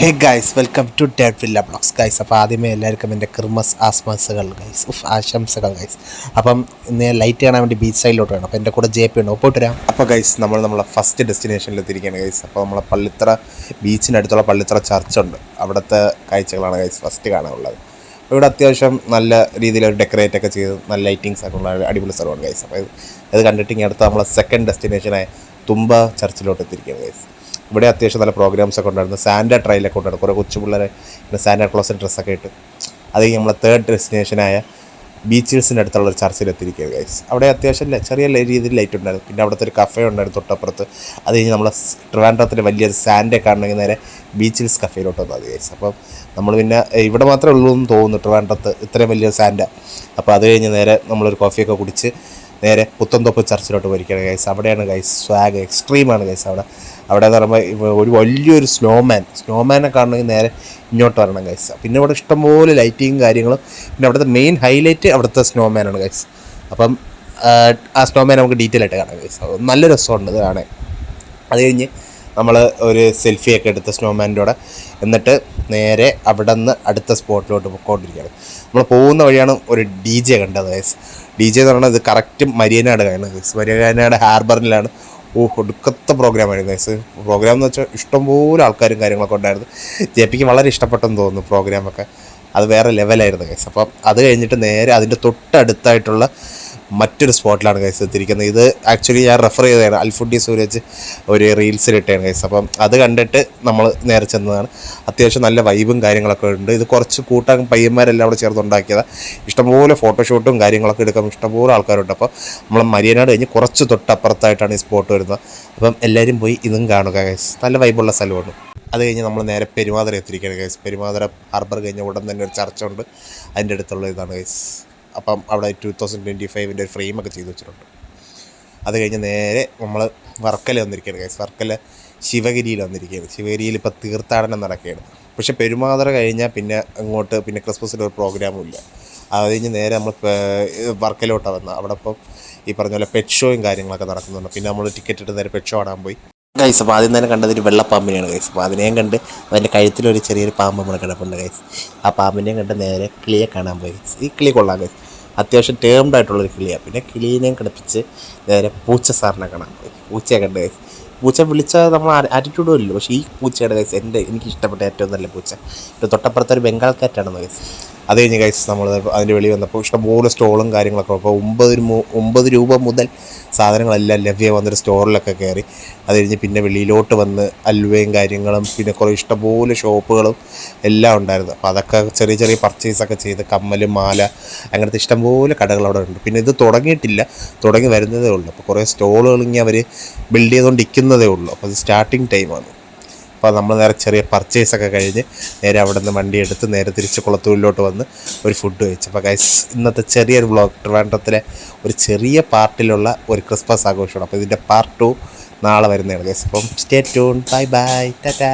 Hey guys, welcome to dead villa blogs guys. അപ്പോൾ ആദ്യമേ എല്ലാവർക്കും എൻ്റെ ക്രിസ്മസ് ആശംസകൾ ഗൈസ്. അപ്പം ഇന്ന് ലൈറ്റ് കാണാൻ വേണ്ടി ബീച്ച് സൈഡിലോട്ട് വേണം. അപ്പോൾ എൻ്റെ കൂടെ JP ഉണ്ട്, ഒപ്പോട്ട് വരാം. അപ്പോൾ ഗൈസ്, നമ്മളെ ഫസ്റ്റ് ഡെസ്റ്റിനേഷനിൽ എത്തിയിരിക്കുകയാണ് ഗൈസ്. അപ്പോൾ നമ്മളെ പള്ളിത്തറ ബീച്ചിനടുത്തുള്ള പള്ളിത്തറ ചർച്ചുണ്ട്, അവിടുത്തെ കാഴ്ചകളാണ് ഗൈസ് ഫസ്റ്റ് കാണാനുള്ളത്. ഇവിടെ അത്യാവശ്യം നല്ല രീതിയിൽ ഒരു ഡെക്കറേറ്റ് ഒക്കെ ചെയ്ത് നല്ല ലൈറ്റിങ്സ് ഒക്കെ ഉള്ള അടിപൊളി സ്ഥലമാണ് ഗൈസ്. അപ്പോൾ ഇത് കണ്ടിട്ട് ഇനി അടുത്ത നമ്മളെ സെക്കൻഡ് ഡെസ്റ്റിനേഷനായ തുമ്പ ചർച്ചിലോട്ട് എത്തിയിരിക്കുകയാണ് ഗൈസ്. ഇവിടെ അത്യാവശ്യം നല്ല പ്രോഗ്രാംസ് ഒക്കെ ഉണ്ടായിരുന്നു. സാന്റ ട്രയലൊക്കെ ഉണ്ടായിരുന്നു, കുറേ കൊച്ചു പിള്ളേരെ സാന്റ ക്ലോസിൻ്റെ ഡ്രസ്സൊക്കെ ഇട്ട്. അത് കഴിഞ്ഞ് നമ്മളെ തേർഡ് ഡെസ്റ്റിനേഷനായ ബീച്ച് ഹിൽസിൻ്റെ അടുത്തുള്ള ഒരു ചർച്ചിലെത്തിയിരിക്കുകയാണ് ഗൈസ്. അവിടെ അത്യാവശ്യം ചെറിയ രീതിയിൽ ലൈറ്റ് ഉണ്ടായിരുന്നു. പിന്നെ അവിടുത്തെ ഒരു കഫേ ഉണ്ടായിരുന്നു തൊട്ടപ്പുറത്ത്. അത് കഴിഞ്ഞ് നമ്മളെ ട്രിവാൻഡ്രത്തിൽ വലിയൊരു സാൻഡ കാണണമെങ്കിൽ നേരെ ബീച്ച് ഹിൽസ് കഫേയിലോട്ട് വന്നത് ഗൈസ്. അപ്പം നമ്മൾ പിന്നെ ഇവിടെ മാത്രമേ ഉള്ളൂ എന്ന് തോന്നുന്നു ട്രിവാൻഡ്രത്ത് ഇത്രയും വലിയ സാൻഡ. അപ്പോൾ അത് കഴിഞ്ഞ് നേരെ നമ്മളൊരു കോഫിയൊക്കെ കുടിച്ച് നേരെ പുത്തൻതോപ്പ് ചർച്ചിലോട്ട് പോയിരിക്കുകയാണ് ഗൈസ്. അവിടെയാണ് ഗൈസ് സ്വാഗ് എക്സ്ട്രീമാണ് ഗൈസ്. അവിടെ എന്ന് പറയുമ്പോൾ ഒരു വലിയൊരു സ്നോമാനെ കാണണമെങ്കിൽ നേരെ ഇങ്ങോട്ട് വരണം ഗൈസ്. പിന്നെ ഇവിടെ ഇഷ്ടംപോലെ ലൈറ്റിങ്ങും കാര്യങ്ങളും. പിന്നെ അവിടുത്തെ മെയിൻ ഹൈലൈറ്റ് അവിടുത്തെ സ്നോമാനാണ് ഗൈസ്. അപ്പം ആ സ്നോമാൻ നമുക്ക് ഡീറ്റെയിൽ ആയിട്ട് കാണാം ഗൈസ്. നല്ല രസമുണ്ട് ഇത് കാണാൻ. അത് കഴിഞ്ഞ് നമ്മൾ ഒരു സെൽഫിയൊക്കെ എടുത്ത് സ്നോമാൻ്റെ കൂടെ, എന്നിട്ട് നേരെ അവിടെ നിന്ന് അടുത്ത സ്പോട്ടിലോട്ട് പോയിക്കൊണ്ടിരിക്കുകയാണ്. നമ്മൾ പോകുന്ന വഴിയാണ് ഒരു DJ കണ്ടത് ഗൈസ്. DJ എന്ന് പറയുന്നത് ഇത് കറക്റ്റ് മരിയനാട് കാണുന്നത് ഗൈസ്. മരിയനാട് ഹാർബറിലാണ്. ഒടുക്കത്തെ പ്രോഗ്രാമായിരുന്നു ഗൈസ്. പ്രോഗ്രാം എന്ന് വെച്ചാൽ ഇഷ്ടംപോലെ ആൾക്കാരും കാര്യങ്ങളൊക്കെ ഉണ്ടായിരുന്നു. JPക്ക് വളരെ ഇഷ്ടപ്പെട്ടെന്ന് തോന്നുന്നു പ്രോഗ്രാമൊക്കെ. അത് വേറെ ലെവലായിരുന്നു ഗൈസ്. അപ്പം അത് കഴിഞ്ഞിട്ട് നേരെ അതിൻ്റെ തൊട്ടടുത്തായിട്ടുള്ള മറ്റൊരു സ്പോട്ടിലാണ് ഗൈസ് എത്തിയിരിക്കുന്നത്. ഇത് ആക്ച്വലി ഞാൻ റെഫർ ചെയ്തതാണ്, അൽഫുഡി സൂരജ് ഒരു റീൽസിലിട്ടാണ് ഗൈസ്. അപ്പം അത് കണ്ടിട്ട് നമ്മൾ നേരെ ചെന്നതാണ്. അത്യാവശ്യം നല്ല വൈബും കാര്യങ്ങളൊക്കെ ഉണ്ട്. ഇത് കുറച്ച് കൂട്ടം പയ്യന്മാരെല്ലാം അവിടെ ചേർന്നുണ്ടാക്കിയതാണ്. ഇഷ്ടംപോലെ ഫോട്ടോഷൂട്ടും കാര്യങ്ങളൊക്കെ എടുക്കാൻ ഇഷ്ടംപോലെ ആൾക്കാരുണ്ട്. അപ്പോൾ നമ്മൾ മരിയനാട് കഴിഞ്ഞ് കുറച്ച് തൊട്ടപ്പുറത്തായിട്ടാണ് ഈ സ്പോട്ട് വരുന്നത്. അപ്പം എല്ലാവരും പോയി ഇതും കാണുക ഗൈസ്. നല്ല വൈബുള്ള സ്ഥലമാണ്. അത് കഴിഞ്ഞ് നമ്മൾ നേരെ പെരുമാതുര എത്തിയിരിക്കുകയാണ് ഗൈസ്. പെരുമാതുര ഹാർബർ കഴിഞ്ഞ ഉടൻ തന്നെ ഒരു ചർച്ചുണ്ട്, അതിൻ്റെ അടുത്തുള്ള ഇതാണ് ഗൈസ്. അപ്പം അവിടെ 2025 ഒരു ഫ്രെയിമൊക്കെ ചെയ്ത് വെച്ചിട്ടുണ്ട്. അത് കഴിഞ്ഞ് നേരെ നമ്മൾ വർക്കല വന്നിരിക്കുകയാണ് ഗൈസ്. വർക്കല ശിവഗിരിയിൽ വന്നിരിക്കുകയാണ്. ശിവഗിരിയിൽ ഇപ്പോൾ തീർത്ഥാടനം നടക്കുകയാണ്. പക്ഷേ പെരുമാതുര കഴിഞ്ഞാൽ പിന്നെ അങ്ങോട്ട് പിന്നെ ക്രിസ്മസിൻ്റെ ഒരു പ്രോഗ്രാമും ഇല്ല. അത് കഴിഞ്ഞ് നേരെ നമ്മൾ വർക്കലോട്ടാണ് വന്നത്. അവിടെ ഇപ്പം ഈ പറഞ്ഞ പോലെ പെറ്റ് ഷോയും കാര്യങ്ങളൊക്കെ നടക്കുന്നുണ്ട്. പിന്നെ നമ്മൾ ടിക്കറ്റ് എടുത്ത് നേരെ പെറ്റ് ഷോ കാണാൻ പോയി ഗൈസ്. അപ്പോൾ ആദ്യം തന്നെ കണ്ടതൊരു വെള്ളപ്പാമ്പിനെയാണ് ഗൈസ്. അപ്പോൾ അതിനെയും കണ്ട് അതിൻ്റെ കഴുത്തിലൊരു ചെറിയൊരു പാമ്പ് നമ്മൾ കിടപ്പുണ്ട് ഗൈസ്. ആ പാമ്പിനെയും കണ്ട് നേരെ കിളിയെ കാണാൻ പോയി ഗൈസ്. ഈ കിളി കൊള്ളാം ഗൈസ്, അത്യാവശ്യം ടേംഡ് ആയിട്ടുള്ളൊരു കിളിയാണ്. പിന്നെ കിളീനെയും കിടപ്പിച്ച് നേരെ പൂച്ച സാറിനെ കാണാൻ പോയി. പൂച്ചയെ കണ്ട് ഗൈസ്. പൂച്ച വിളിച്ചാൽ നമ്മൾ ആറ്റിറ്റ്യൂഡും ഇല്ല, പക്ഷേ ഈ പൂച്ചയുടെ ഗൈസ് എനിക്ക് ഇഷ്ടപ്പെട്ട ഏറ്റവും നല്ല പൂച്ച. തൊട്ടപ്പുറത്തെ ഒരു ബംഗാൾ കാറ്റാണെന്ന് ഗൈസ്. അത് കഴിഞ്ഞ് ഗൈസ് നമ്മൾ അതിൻ്റെ വെളിയിൽ വന്നപ്പോൾ ഇഷ്ടംപോലെ സ്റ്റോളും കാര്യങ്ങളൊക്കെ. അപ്പോൾ 9 രൂപ മുതൽ സാധനങ്ങളെല്ലാം ലഭ്യം വന്നൊരു സ്റ്റോറിലൊക്കെ കയറി. അത് കഴിഞ്ഞ് പിന്നെ വെളിയിലോട്ട് വന്ന് അൽവയും കാര്യങ്ങളും പിന്നെ കുറേ ഇഷ്ടംപോലെ ഷോപ്പുകളും എല്ലാം ഉണ്ടായിരുന്നു. അപ്പോൾ അതൊക്കെ ചെറിയ ചെറിയ പർച്ചേസൊക്കെ ചെയ്ത് കമ്മൽ, മാല, അങ്ങനത്തെ ഇഷ്ടംപോലെ കടകൾ അവിടെ ഉണ്ട്. പിന്നെ ഇത് തുടങ്ങിയിട്ടില്ല, തുടങ്ങി വരുന്നതേ ഉള്ളൂ. അപ്പോൾ കുറേ സ്റ്റോളുകൾ ഇങ്ങനെ അവർ ബിൽഡ് ചെയ്തുകൊണ്ടിരിക്കുന്നതേ ഉള്ളൂ. അപ്പോൾ അത് സ്റ്റാർട്ടിങ് ടൈമാണ്. അപ്പോൾ നമ്മൾ നേരെ ചെറിയ പർച്ചേസൊക്കെ കഴിഞ്ഞ് നേരെ അവിടെ നിന്ന് വണ്ടി എടുത്ത് നേരെ തിരിച്ച് കുളത്തൂരിലോട്ട് വന്ന് ഒരു ഫുഡ് കഴിച്ചു. അപ്പോൾ ഗൈസ്, ഇന്നത്തെ ചെറിയൊരു വ്ളോഗ് ട്രിവാൻഡ്രത്തിലെ ഒരു ചെറിയ പാർട്ടിലുള്ള ഒരു ക്രിസ്മസ് ആഘോഷമാണ്. അപ്പോൾ ഇതിൻ്റെ പാർട്ട് 2 നാളെ വരുന്നതാണ് ഗൈസ്. അപ്പം stay tune. Bye bye, Tata.